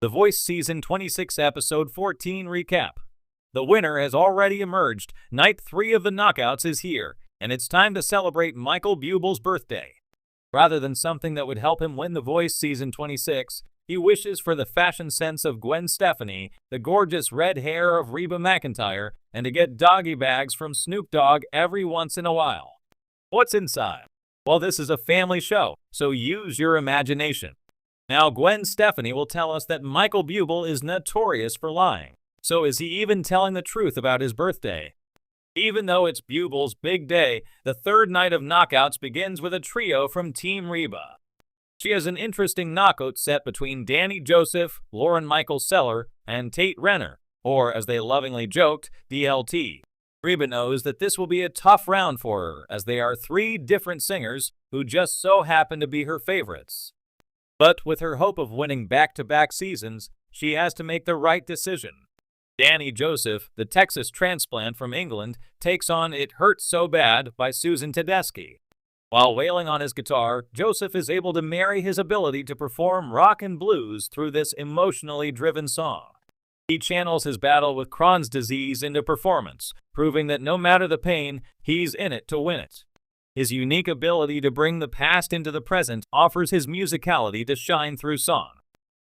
The Voice Season 26 Episode 14 Recap. The winner has already emerged, Night 3 of the Knockouts is here, and it's time to celebrate Michael Buble's birthday. Rather than something that would help him win The Voice Season 26, he wishes for the fashion sense of Gwen Stefani, the gorgeous red hair of Reba McEntire, and to get doggy bags from Snoop Dogg every once in a while. What's inside? Well, this is a family show, so use your imagination. Now, Gwen Stefani will tell us that Michael Buble is notorious for lying. So is he even telling the truth about his birthday? Even though it's Buble's big day, the third night of knockouts begins with a trio from Team Reba. She has an interesting knockout set between Danny Joseph, Lauren Michael Seller, and Tate Renner, or as they lovingly joked, DLT. Reba knows that this will be a tough round for her, as they are three different singers who just so happen to be her favorites. But with her hope of winning back-to-back seasons, she has to make the right decision. Danny Joseph, the Texas transplant from England, takes on It Hurts So Bad by Susan Tedeschi. While wailing on his guitar, Joseph is able to marry his ability to perform rock and blues through this emotionally driven song. He channels his battle with Crohn's disease into performance, proving that no matter the pain, he's in it to win it. His unique ability to bring the past into the present offers his musicality to shine through song.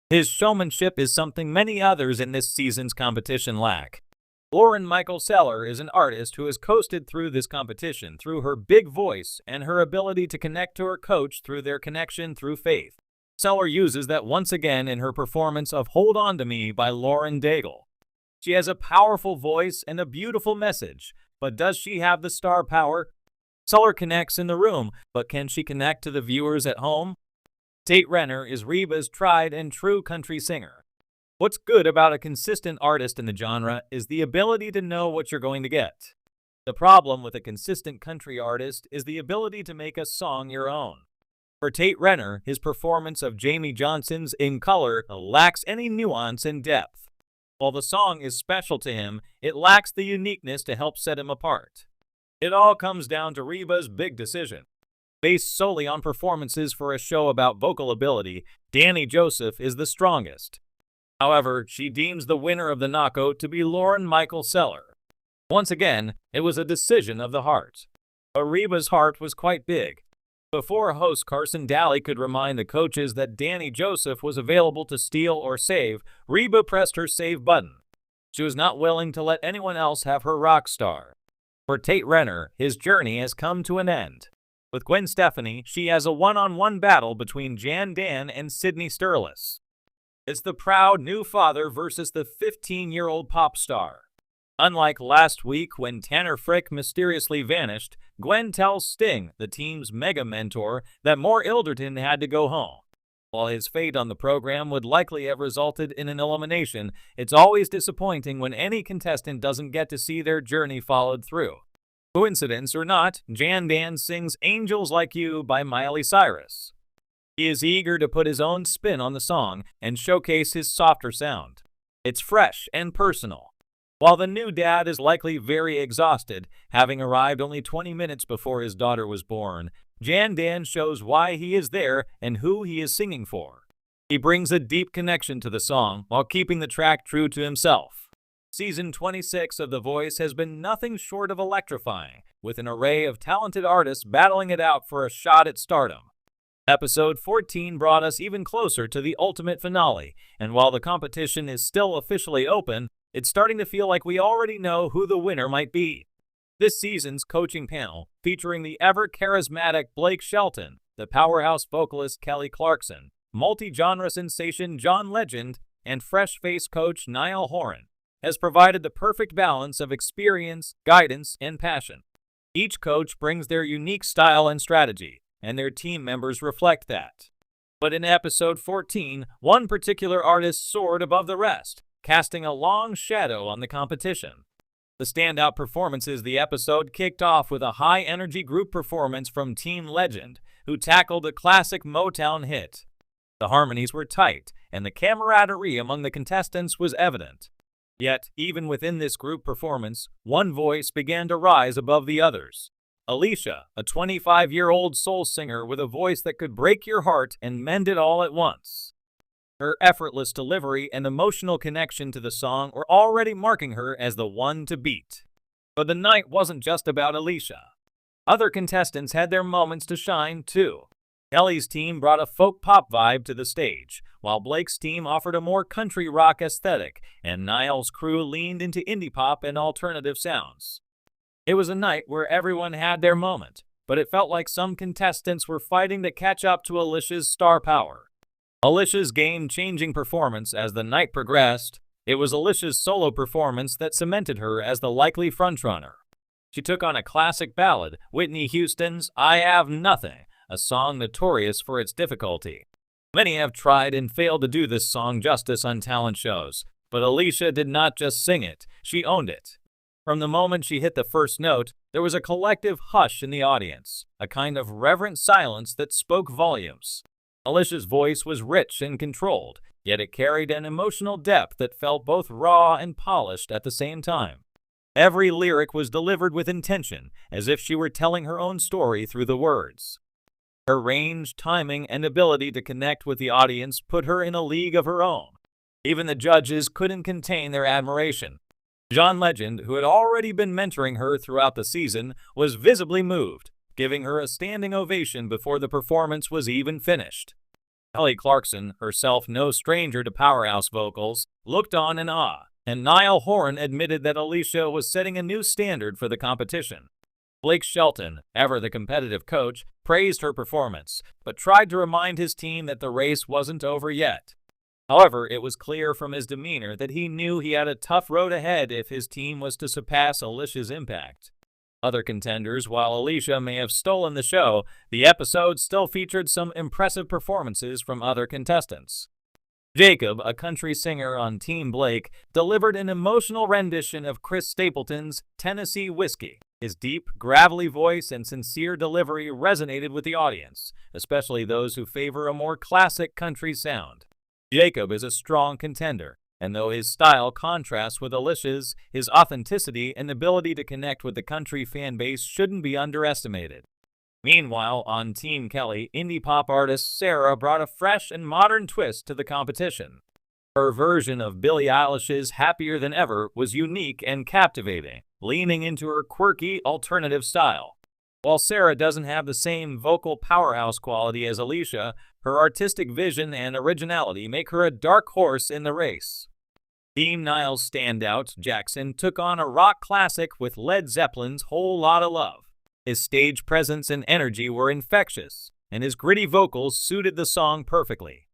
His showmanship is something many others in this season's competition lack. Lauren Michael Seller is an artist who has coasted through this competition through her big voice and her ability to connect to her coach through their connection through faith. Seller uses that once again in her performance of Hold On To Me by Lauren Daigle. She has a powerful voice and a beautiful message, but does she have the star power? Seller connects in the room, but can she connect to the viewers at home? Tate Renner is Reba's tried and true country singer. What's good about a consistent artist in the genre is the ability to know what you're going to get. The problem with a consistent country artist is the ability to make a song your own. For Tate Renner, his performance of Jamie Johnson's In Color lacks any nuance and depth. While the song is special to him, it lacks the uniqueness to help set him apart. It all comes down to Reba's big decision. Based solely on performances for a show about vocal ability, Danny Joseph is the strongest. However, she deems the winner of the knockout to be Lauren Michael Seller. Once again, it was a decision of the heart. But Reba's heart was quite big. Before host Carson Daly could remind the coaches that Danny Joseph was available to steal or save, Reba pressed her save button. She was not willing to let anyone else have her rock star. For Tate Renner, his journey has come to an end. With Gwen Stefani, she has a one-on-one battle between Jan Dan and Sydney Sturlis. It's the proud new father versus the 15-year-old pop star. Unlike last week when Tanner Frick mysteriously vanished, Gwen tells Sting, the team's mega mentor, that Moore Ilderton had to go home. While his fate on the program would likely have resulted in an elimination, it's always disappointing when any contestant doesn't get to see their journey followed through. Coincidence or not, Jan Dan sings Angels Like You by Miley Cyrus. He is eager to put his own spin on the song and showcase his softer sound. It's fresh and personal. While the new dad is likely very exhausted, having arrived only 20 minutes before his daughter was born, Jan Dan shows why he is there and who he is singing for. He brings a deep connection to the song while keeping the track true to himself. Season 26 of The Voice has been nothing short of electrifying, with an array of talented artists battling it out for a shot at stardom. Episode 14 brought us even closer to the ultimate finale, and while the competition is still officially open, it's starting to feel like we already know who the winner might be. This season's coaching panel, featuring the ever-charismatic Blake Shelton, the powerhouse vocalist Kelly Clarkson, multi-genre sensation John Legend, and fresh-faced coach Niall Horan, has provided the perfect balance of experience, guidance, and passion. Each coach brings their unique style and strategy, and their team members reflect that. But in episode 14, one particular artist soared above the rest, casting a long shadow on the competition. The standout performances the episode kicked off with a high-energy group performance from Team Legend, who tackled a classic Motown hit. The harmonies were tight, and the camaraderie among the contestants was evident. Yet, even within this group performance, one voice began to rise above the others. Alicia, a 25-year-old soul singer with a voice that could break your heart and mend it all at once. Her effortless delivery and emotional connection to the song were already marking her as the one to beat. But the night wasn't just about Alicia. Other contestants had their moments to shine, too. Kelly's team brought a folk pop vibe to the stage, while Blake's team offered a more country rock aesthetic, and Niall's crew leaned into indie pop and alternative sounds. It was a night where everyone had their moment, but it felt like some contestants were fighting to catch up to Alicia's star power. Alicia's game-changing performance as the night progressed. It was Alicia's solo performance that cemented her as the likely frontrunner. She took on a classic ballad, Whitney Houston's I Have Nothing, a song notorious for its difficulty. Many have tried and failed to do this song justice on talent shows, but Alicia did not just sing it, she owned it. From the moment she hit the first note, there was a collective hush in the audience, a kind of reverent silence that spoke volumes. Alicia's voice was rich and controlled, yet it carried an emotional depth that felt both raw and polished at the same time. Every lyric was delivered with intention, as if she were telling her own story through the words. Her range, timing, and ability to connect with the audience put her in a league of her own. Even the judges couldn't contain their admiration. John Legend, who had already been mentoring her throughout the season, was visibly moved, giving her a standing ovation before the performance was even finished. Kelly Clarkson, herself no stranger to powerhouse vocals, looked on in awe, and Niall Horan admitted that Alicia was setting a new standard for the competition. Blake Shelton, ever the competitive coach, praised her performance, but tried to remind his team that the race wasn't over yet. However, it was clear from his demeanor that he knew he had a tough road ahead if his team was to surpass Alicia's impact. Other contenders, while Alicia may have stolen the show, the episode still featured some impressive performances from other contestants. Jacob, a country singer on Team Blake, delivered an emotional rendition of Chris Stapleton's Tennessee Whiskey. His deep, gravelly voice and sincere delivery resonated with the audience, especially those who favor a more classic country sound. Jacob is a strong contender, and though his style contrasts with Alicia's, his authenticity and ability to connect with the country fan base shouldn't be underestimated. Meanwhile, on Team Kelly, indie pop artist Sarah brought a fresh and modern twist to the competition. Her version of Billie Eilish's Happier Than Ever was unique and captivating, leaning into her quirky, alternative style. While Sarah doesn't have the same vocal powerhouse quality as Alicia, her artistic vision and originality make her a dark horse in the race. Team Niall's standout, Jackson, took on a rock classic with Led Zeppelin's Whole Lotta Love. His stage presence and energy were infectious, and his gritty vocals suited the song perfectly.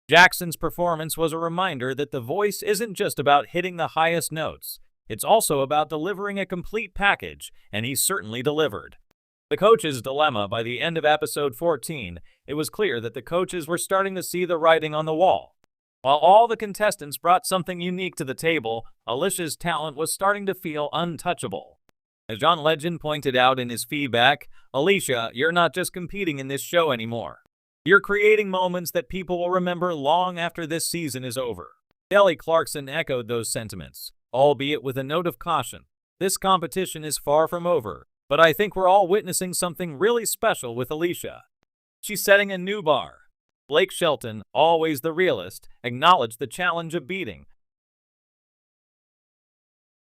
Jackson's performance was a reminder that the voice isn't just about hitting the highest notes, it's also about delivering a complete package, and he certainly delivered. The coach's dilemma. By the end of episode 14, it was clear that the coaches were starting to see the writing on the wall. While all the contestants brought something unique to the table, Alicia's talent was starting to feel untouchable. As John Legend pointed out in his feedback, Alicia, you're not just competing in this show anymore. You're creating moments that people will remember long after this season is over. Kelly Clarkson echoed those sentiments, albeit with a note of caution. This competition is far from over, but I think we're all witnessing something really special with Alicia. She's setting a new bar. Blake Shelton, always the realist, acknowledged the challenge of beating,